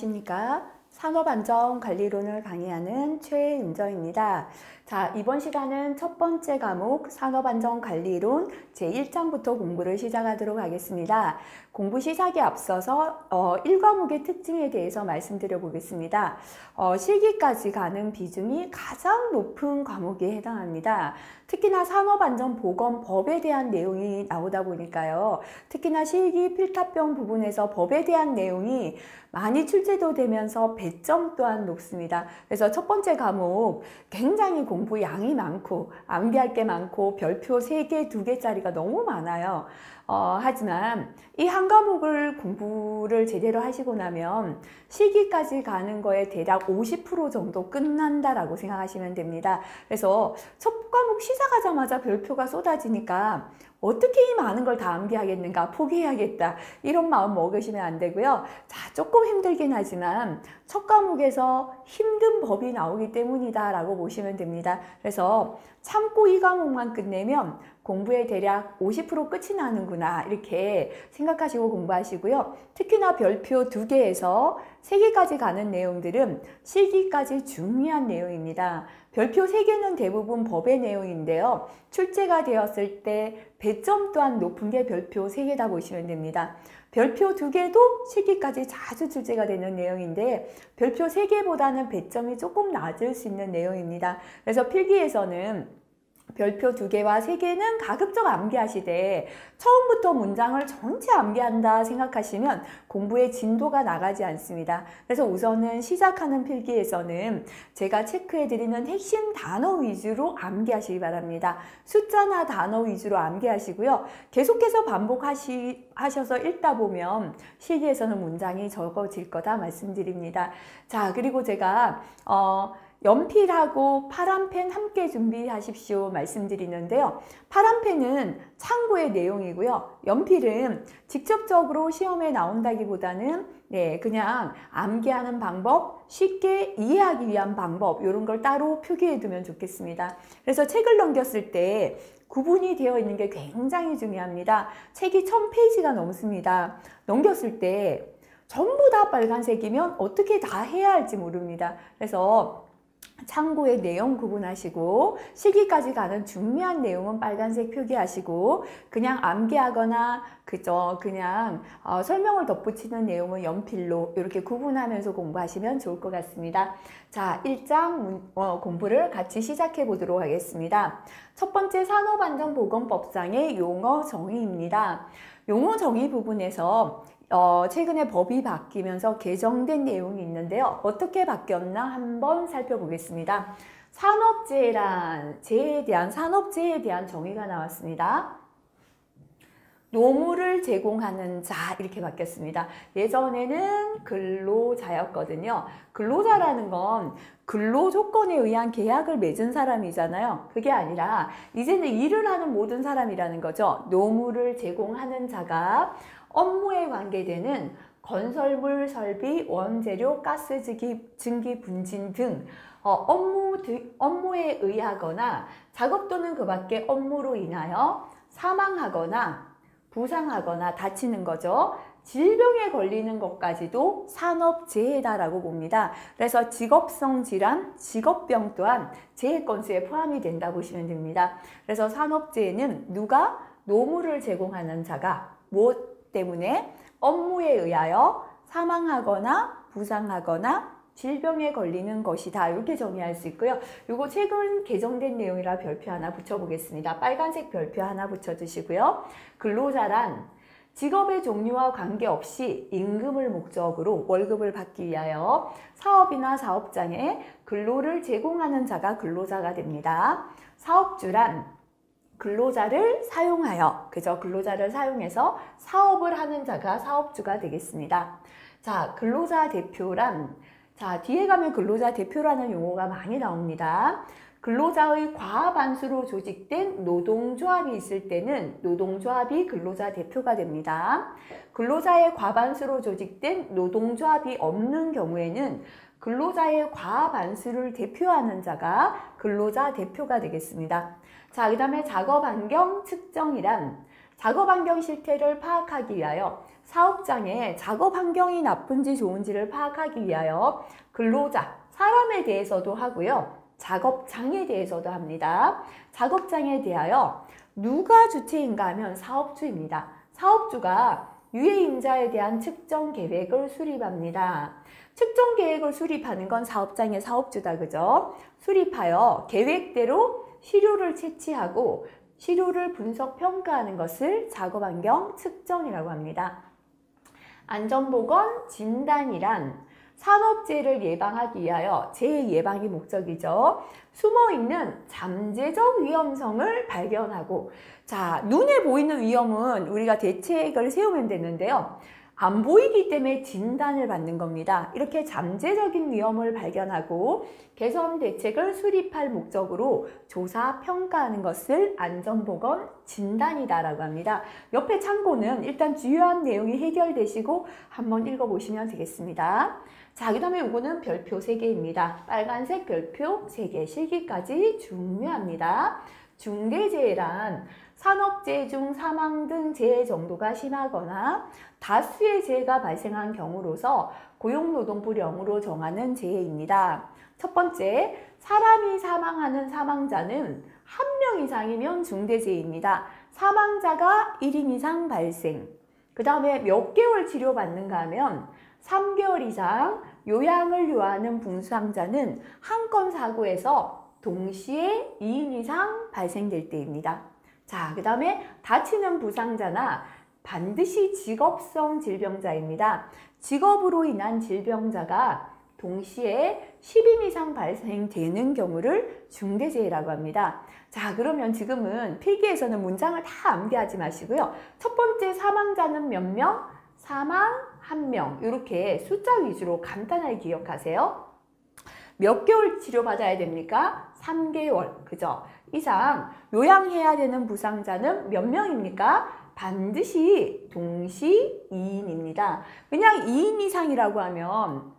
안녕하십니까. 산업안전관리론을 강의하는 최은정입니다. 자, 이번 시간은 첫 번째 과목 산업안전관리론 제1장부터 공부를 시작하도록 하겠습니다. 공부 시작에 앞서서 1과목의 특징에 대해서 말씀드려 보겠습니다. 실기까지 가는 비중이 가장 높은 과목에 해당합니다. 특히나 산업안전보건법에 대한 내용이 나오다 보니까요. 특히나 실기 필답형 부분에서 법에 대한 내용이 많이 출제도 되면서 배점 또한 높습니다. 그래서 첫 번째 과목 굉장히 공부 양이 많고 암기할 게 많고 별표 3개, 2개짜리가 너무 많아요. 하지만 이 한 과목을 공부를 제대로 하시고 나면 실기까지 가는 거에 대략 50% 정도 끝난다라고 생각하시면 됩니다. 그래서 첫 과목 시작하자마자 별표가 쏟아지니까 어떻게 이 많은 걸 다 암기하겠는가, 포기해야겠다, 이런 마음 먹으시면 안 되고요. 자, 조금 힘들긴 하지만 첫 과목에서 힘든 법이 나오기 때문이다 라고 보시면 됩니다. 그래서 참고 이 과목만 끝내면 공부에 대략 50% 끝이 나는구나, 이렇게 생각하시고 공부하시고요. 특히나 별표 2개에서 3개까지 가는 내용들은 실기까지 중요한 내용입니다. 별표 3개는 대부분 법의 내용인데요. 출제가 되었을 때 배점 또한 높은 게 별표 3개다 보시면 됩니다. 별표 2개도 실기까지 자주 출제가 되는 내용인데 별표 3개보다는 배점이 조금 낮을 수 있는 내용입니다. 그래서 필기에서는 별표 2개와 3개는 가급적 암기하시되 처음부터 문장을 전체 암기한다 생각하시면 공부의 진도가 나가지 않습니다. 그래서 우선은 시작하는 필기에서는 제가 체크해드리는 핵심 단어 위주로 암기하시기 바랍니다. 숫자나 단어 위주로 암기하시고요. 계속해서 반복하셔서 읽다 보면 실기에서는 문장이 적어질 거다 말씀드립니다. 자, 그리고 제가 연필하고 파란펜 함께 준비하십시오 말씀드리는데요. 파란펜은 참고의 내용이고요. 연필은 직접적으로 시험에 나온다기보다는 그냥 암기하는 방법, 쉽게 이해하기 위한 방법, 이런 걸 따로 표기해 두면 좋겠습니다. 그래서 책을 넘겼을 때 구분이 되어 있는 게 굉장히 중요합니다. 책이 1000페이지가 넘습니다. 넘겼을 때 전부 다 빨간색이면 어떻게 다 해야 할지 모릅니다. 그래서 참고의 내용 구분하시고 실기까지 가는 중요한 내용은 빨간색 표기하시고 그냥 암기하거나 그냥 설명을 덧붙이는 내용은 연필로 이렇게 구분하면서 공부하시면 좋을 것 같습니다. 자, 1장 공부를 같이 시작해 보도록 하겠습니다. 첫 번째 산업안전보건법상의 용어 정의입니다. 용어 정의 부분에서 최근에 법이 바뀌면서 개정된 내용이 있는데요. 어떻게 바뀌었나 한번 살펴보겠습니다. 재해에 대한 정의가 나왔습니다. 노무를 제공하는 자, 이렇게 바뀌었습니다. 예전에는 근로자였거든요. 근로자라는 건 근로조건에 의한 계약을 맺은 사람이잖아요. 그게 아니라 이제는 일을 하는 모든 사람이라는 거죠. 노무를 제공하는 자가 업무에 관계되는 건설물, 설비, 원재료, 가스 증기, 분진 등 업무에 의하거나 작업 또는 그 밖의 업무로 인하여 사망하거나 부상하거나 다치는 거죠. 질병에 걸리는 것까지도 산업재해다라고 봅니다. 그래서 직업성 질환, 직업병 또한 재해 건수에 포함이 된다 보시면 됩니다. 그래서 산업재해는 누가? 노무를 제공하는 자가 무엇 때문에? 업무에 의하여 사망하거나 부상하거나 질병에 걸리는 것이다. 이렇게 정의할 수 있고요. 이거 최근 개정된 내용이라 별표 하나 붙여보겠습니다. 빨간색 별표 하나 붙여주시고요. 근로자란 직업의 종류와 관계없이 임금을 목적으로 월급을 받기 위하여 사업이나 사업장에 근로를 제공하는 자가 근로자가 됩니다. 사업주란 근로자를 사용하여, 근로자를 사용해서 사업을 하는 자가 사업주가 되겠습니다. 자, 근로자 대표란, 자, 뒤에 가면 근로자 대표라는 용어가 많이 나옵니다. 근로자의 과반수로 조직된 노동조합이 있을 때는 노동조합이 근로자 대표가 됩니다. 근로자의 과반수로 조직된 노동조합이 없는 경우에는 근로자의 과반수를 대표하는 자가 근로자 대표가 되겠습니다. 자, 그 다음에 작업 환경 측정이란 작업 환경 실태를 파악하기 위하여 사업장의 작업 환경이 나쁜지 좋은지를 파악하기 위하여 근로자, 사람에 대해서도 하고요. 작업장에 대해서도 합니다. 작업장에 대하여 누가 주체인가 하면 사업주입니다. 사업주가 유해임자에 대한 측정 계획을 수립합니다. 측정 계획을 수립하는 건 사업장의 사업주다, 그죠? 수립하여 계획대로 시료를 채취하고 시료를 분석 평가하는 것을 작업환경 측정이라고 합니다. 안전보건 진단이란 산업재해를 예방하기 위하여 재해 예방이 목적이죠. 숨어있는 잠재적 위험성을 발견하고, 자, 눈에 보이는 위험은 우리가 대책을 세우면 되는데요. 안 보이기 때문에 진단을 받는 겁니다. 이렇게 잠재적인 위험을 발견하고 개선 대책을 수립할 목적으로 조사, 평가하는 것을 안전보건 진단이다라고 합니다. 옆에 참고는 일단 주요한 내용이 해결되시고 한번 읽어보시면 되겠습니다. 자, 그 다음에 이거는 별표 3개입니다. 빨간색 별표 3개, 실기까지 중요합니다. 중대재해란 산업재해 중 사망 등 재해 정도가 심하거나 다수의 재해가 발생한 경우로서 고용노동부령으로 정하는 재해입니다. 첫 번째, 사람이 사망하는 사망자는 1명 이상이면 중대재해입니다. 사망자가 1인 이상 발생. 그 다음에 몇 개월 치료받는가 하면 3개월 이상 요양을 요하는 부상자는 한 건 사고에서 동시에 2인 이상 발생될 때입니다. 자, 그 다음에 다치는 부상자나 반드시 직업성 질병자입니다. 직업으로 인한 질병자가 동시에 10인 이상 발생되는 경우를 중대재해라고 합니다. 자, 그러면 지금은 필기에서는 문장을 다 암기하지 마시고요. 첫 번째 사망자는 몇 명? 사망 1명. 이렇게 숫자 위주로 간단하게 기억하세요. 몇 개월 치료받아야 됩니까? 3개월. 그죠? 이상 요양해야 되는 부상자는 몇 명입니까? 반드시 동시 2인입니다. 그냥 2인 이상이라고 하면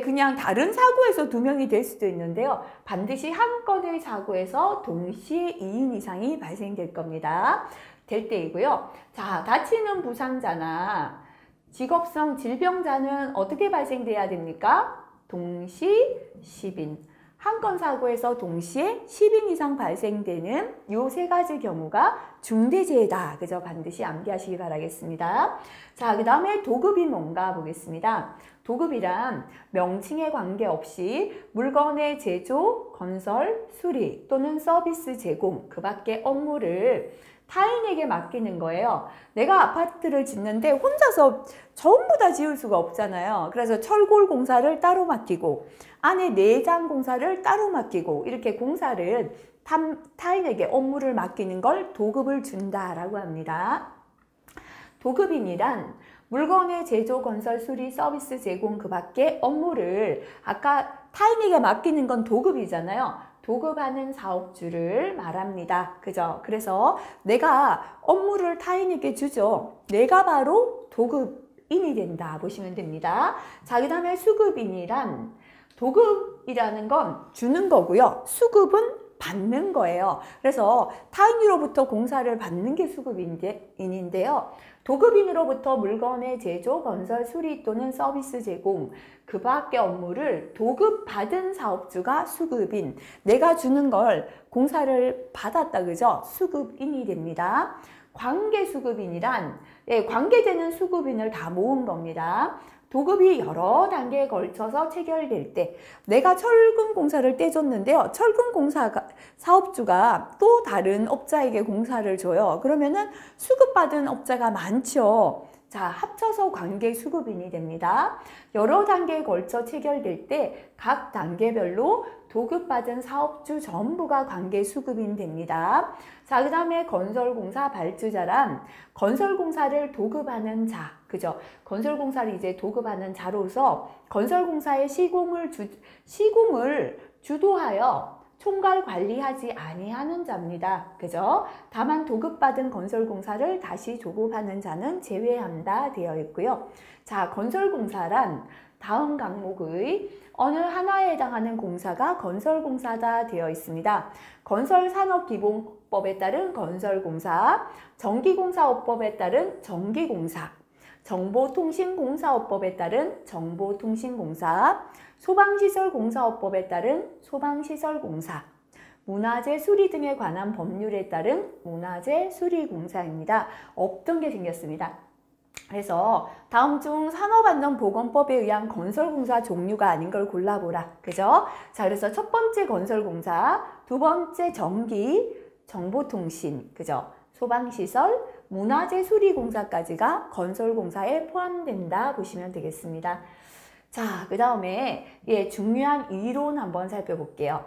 그냥 다른 사고에서 2명이 될 수도 있는데요. 반드시 한 건의 사고에서 동시에 2인 이상이 발생될 겁니다. 될 때이고요. 자, 다치는 부상자나 직업성 질병자는 어떻게 발생돼야 됩니까? 동시 10인. 한 건 사고에서 동시에 10인 이상 발생되는 요 3가지 경우가 중대재해다. 그죠? 반드시 암기하시기 바라겠습니다. 자, 그 다음에 도급이 뭔가 보겠습니다. 도급이란 명칭에 관계없이 물건의 제조, 건설, 수리 또는 서비스 제공, 그 밖의 업무를 타인에게 맡기는 거예요. 내가 아파트를 짓는데 혼자서 전부 다 지을 수가 없잖아요. 그래서 철골 공사를 따로 맡기고 안에 내장 공사를 따로 맡기고 이렇게 공사를 타인에게 업무를 맡기는 걸 도급을 준다라고 합니다. 도급인이란 물건의 제조, 건설, 수리, 서비스 제공 그 밖의 업무를 아까 타인에게 맡기는 건 도급이잖아요. 도급하는 사업주를 말합니다. 그죠? 그래서 내가 업무를 타인에게 주죠. 내가 바로 도급인이 된다 보시면 됩니다. 자, 그 다음에 수급인이란 도급이라는 건 주는 거고요. 수급은 받는 거예요. 그래서 타인으로부터 공사를 받는 게 수급인인데요. 도급인으로부터 물건의 제조, 건설, 수리 또는 서비스 제공, 그 밖의 업무를 도급받은 사업주가 수급인. 내가 주는 걸 공사를 받았다, 그죠? 수급인이 됩니다. 관계수급인이란 관계되는 수급인을 다 모은 겁니다. 도급이 여러 단계에 걸쳐서 체결될 때 내가 철근 공사를 떼줬는데요. 철근 공사 사업주가 또 다른 업자에게 공사를 줘요. 그러면은 수급받은 업자가 많죠. 자, 합쳐서 관계 수급인이 됩니다. 여러 단계에 걸쳐 체결될 때 각 단계별로 도급받은 사업주 전부가 관계 수급인 됩니다. 자, 그 다음에 건설공사 발주자란 건설공사를 도급하는 자, 그죠? 건설공사를 이제 도급하는 자로서 건설공사의 시공을 주도하여 총괄 관리하지 아니하는 자입니다. 그죠? 다만 도급받은 건설공사를 다시 조급하는 자는 제외한다 되어 있고요. 자, 건설공사란 다음 항목의 어느 하나에 해당하는 공사가 건설공사다 되어 있습니다. 건설산업기본법에 따른 건설공사, 전기공사업법에 따른 전기공사, 정보통신공사업법에 따른 정보통신공사, 소방시설공사업법에 따른 소방시설공사, 문화재 수리 등에 관한 법률에 따른 문화재 수리공사입니다. 없던 게 생겼습니다. 그래서 다음 중 산업안전보건법에 의한 건설공사 종류가 아닌 걸 골라보라. 그죠? 자, 그래서 첫 번째 건설공사, 두 번째 전기, 정보통신, 그죠? 소방시설, 문화재 수리공사까지가 건설공사에 포함된다 보시면 되겠습니다. 자, 그 다음에 중요한 이론 한번 살펴볼게요.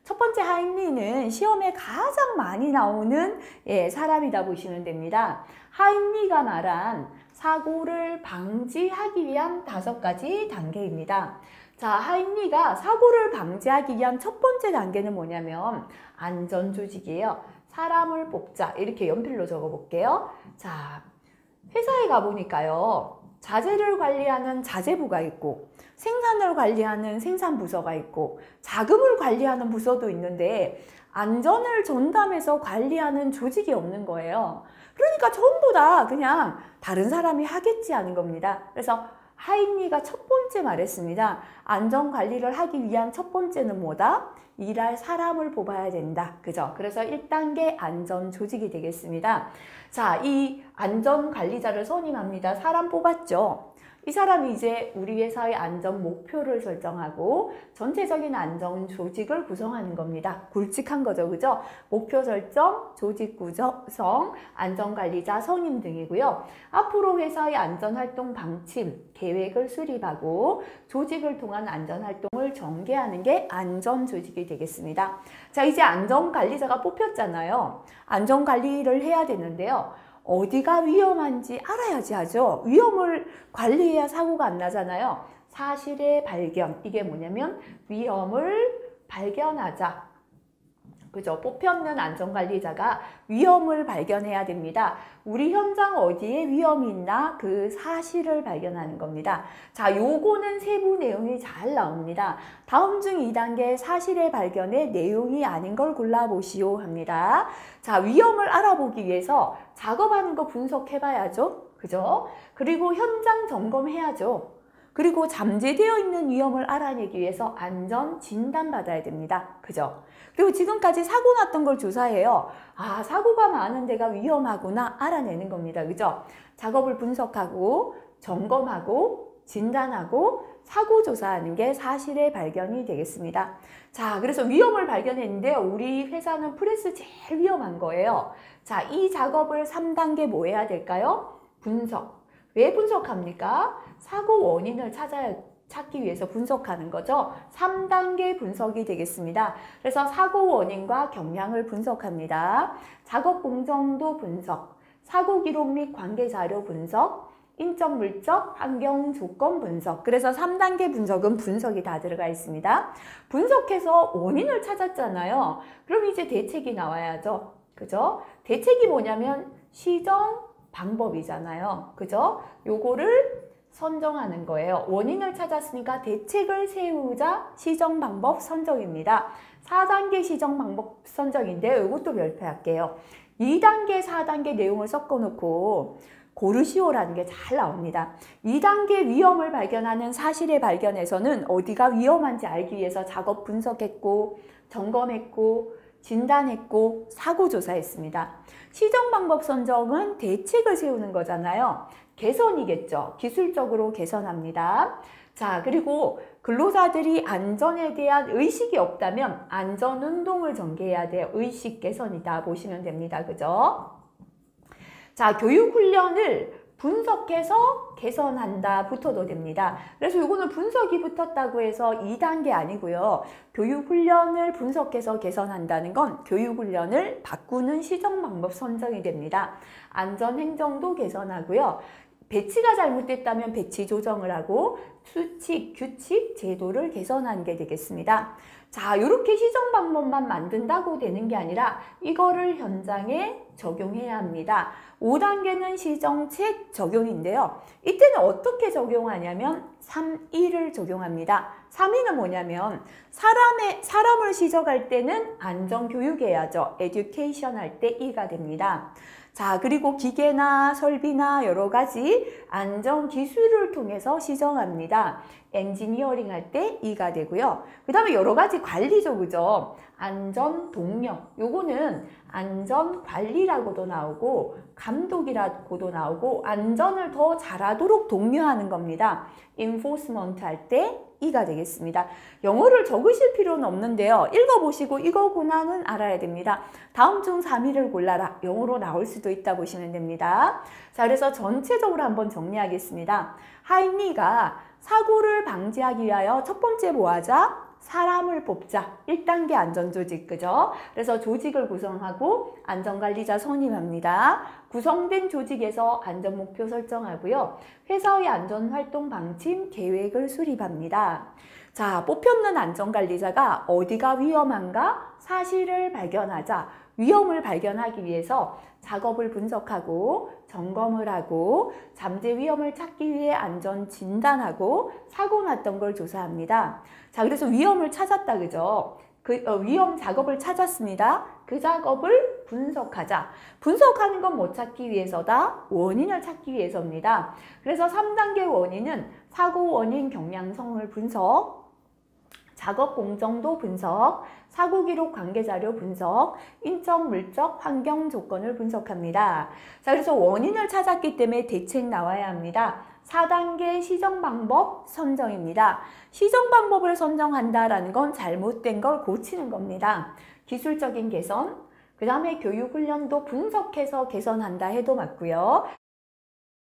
첫 번째 하임리는 시험에 가장 많이 나오는 사람이다 보시면 됩니다. 하임리가 말한 사고를 방지하기 위한 5가지 단계입니다. 자, 하임리가 사고를 방지하기 위한 첫 번째 단계는 뭐냐면 안전조직이에요. 사람을 뽑자. 이렇게 연필로 적어볼게요. 자, 회사에 가보니까요. 자재를 관리하는 자재부가 있고 생산을 관리하는 생산부서가 있고 자금을 관리하는 부서도 있는데 안전을 전담해서 관리하는 조직이 없는 거예요. 그러니까 전부 다 그냥 다른 사람이 하겠지 하는 겁니다. 그래서 하임리가 첫 번째 말했습니다. 안전관리를 하기 위한 첫 번째는 뭐다? 일할 사람을 뽑아야 된다. 그죠? 그래서 1단계 안전조직이 되겠습니다. 자, 이 안전관리자를 선임합니다. 사람 뽑았죠? 이 사람이 이제 우리 회사의 안전 목표를 설정하고 전체적인 안전 조직을 구성하는 겁니다. 굵직한 거죠, 그죠? 목표 설정, 조직 구성, 안전관리자 선임 등이고요. 앞으로 회사의 안전활동 방침, 계획을 수립하고 조직을 통한 안전활동을 전개하는 게 안전조직이 되겠습니다. 자, 이제 안전관리자가 뽑혔잖아요. 안전관리를 해야 되는데요. 어디가 위험한지 알아야지 하죠. 위험을 관리해야 사고가 안 나잖아요. 사실의 발견, 이게 뭐냐면 위험을 발견하자. 그죠? 뽑혔는 안전관리자가 위험을 발견해야 됩니다. 우리 현장 어디에 위험이 있나 그 사실을 발견하는 겁니다. 자, 요거는 세부 내용이 잘 나옵니다. 다음 중 2단계 사실의 발견에 내용이 아닌 걸 골라보시오 합니다. 자, 위험을 알아보기 위해서 작업하는 거 분석해봐야죠. 그죠? 그리고 현장 점검해야죠. 그리고 잠재되어 있는 위험을 알아내기 위해서 안전 진단 받아야 됩니다. 그죠? 그리고 지금까지 사고 났던 걸 조사해요. 아, 사고가 많은 데가 위험하구나 알아내는 겁니다. 그죠? 작업을 분석하고 점검하고 진단하고 사고 조사하는 게 사실의 발견이 되겠습니다. 자, 그래서 위험을 발견했는데요. 우리 회사는 프레스 제일 위험한 거예요. 자, 이 작업을 3단계 뭐 해야 될까요? 분석. 왜 분석합니까? 사고 원인을 찾기 위해서 분석하는 거죠. 3단계 분석이 되겠습니다. 그래서 사고 원인과 경향을 분석합니다. 작업 공정도 분석, 사고 기록 및 관계 자료 분석, 인적 물적 환경 조건 분석. 그래서 3단계 분석은 분석이 다 들어가 있습니다. 분석해서 원인을 찾았잖아요. 그럼 이제 대책이 나와야죠. 그죠? 대책이 뭐냐면 시정 방법이잖아요. 그죠? 요거를 선정하는 거예요. 원인을 찾았으니까 대책을 세우자 시정 방법 선정입니다. 4단계 시정 방법 선정인데 이것도 별표할게요. 2단계, 4단계 내용을 섞어놓고 고르시오라는 게 잘 나옵니다. 2단계 위험을 발견하는 사실의 발견에서는 어디가 위험한지 알기 위해서 작업 분석했고 점검했고 진단했고 사고조사했습니다. 시정방법 선정은 대책을 세우는 거잖아요. 개선이겠죠. 기술적으로 개선합니다. 자, 그리고 근로자들이 안전에 대한 의식이 없다면 안전운동을 전개해야 돼요. 의식 개선이다 보시면 됩니다. 그죠? 자, 교육훈련을 분석해서 개선한다 붙어도 됩니다. 그래서 이거는 분석이 붙었다고 해서 2단계 아니고요. 교육훈련을 분석해서 개선한다는 건 교육훈련을 바꾸는 시정방법 선정이 됩니다. 안전행정도 개선하고요. 배치가 잘못됐다면 배치 조정을 하고 수칙, 규칙, 제도를 개선하는 게 되겠습니다. 자, 이렇게 시정 방법만 만든다고 되는 게 아니라 이거를 현장에 적용해야 합니다. 5단계는 시정책 적용인데요. 이때는 어떻게 적용하냐면 3.2를 적용합니다. 3.2는 뭐냐면 사람을 시정할 때는 안전교육해야죠. 에듀케이션 할 때 2가 됩니다. 자, 그리고 기계나 설비나 여러 가지 안전기술을 통해서 시정합니다. 엔지니어링 할 때 2가 되고요. 그 다음에 여러 가지 관리죠, 그죠? 안전동력, 요거는 안전관리라고도 나오고 감독이라고도 나오고 안전을 더 잘하도록 독려하는 겁니다. enforcement 할 때 2가 되겠습니다. 영어를 적으실 필요는 없는데요. 읽어보시고 이거구나는 알아야 됩니다. 다음 중 3위를 골라라. 영어로 나올 수도 있다 보시면 됩니다. 자, 그래서 전체적으로 한번 정리하겠습니다. 하임리가 사고를 방지하기 위하여 첫 번째 뭐 하자? 사람을 뽑자. 1단계 안전조직, 그죠? 그래서 조직을 구성하고 안전관리자 선임합니다. 구성된 조직에서 안전목표 설정하고요. 회사의 안전활동 방침 계획을 수립합니다. 자, 뽑혔는 안전관리자가 어디가 위험한가? 사실을 발견하자. 위험을 발견하기 위해서 작업을 분석하고 점검을 하고 잠재 위험을 찾기 위해 안전 진단하고 사고 났던 걸 조사합니다. 자, 그래서 위험을 찾았다, 그죠? 위험 작업을 찾았습니다. 그 작업을 분석하자. 분석하는 건 뭐 찾기 위해서다? 원인을 찾기 위해서입니다. 그래서 3단계 원인은 사고 원인 경량성을 분석, 작업 공정도 분석, 사고 기록 관계자료 분석, 인적, 물적, 환경 조건을 분석합니다. 자, 그래서 원인을 찾았기 때문에 대책 나와야 합니다. 4단계 시정 방법 선정입니다. 시정 방법을 선정한다라는 건 잘못된 걸 고치는 겁니다. 기술적인 개선, 그 다음에 교육 훈련도 분석해서 개선한다 해도 맞고요.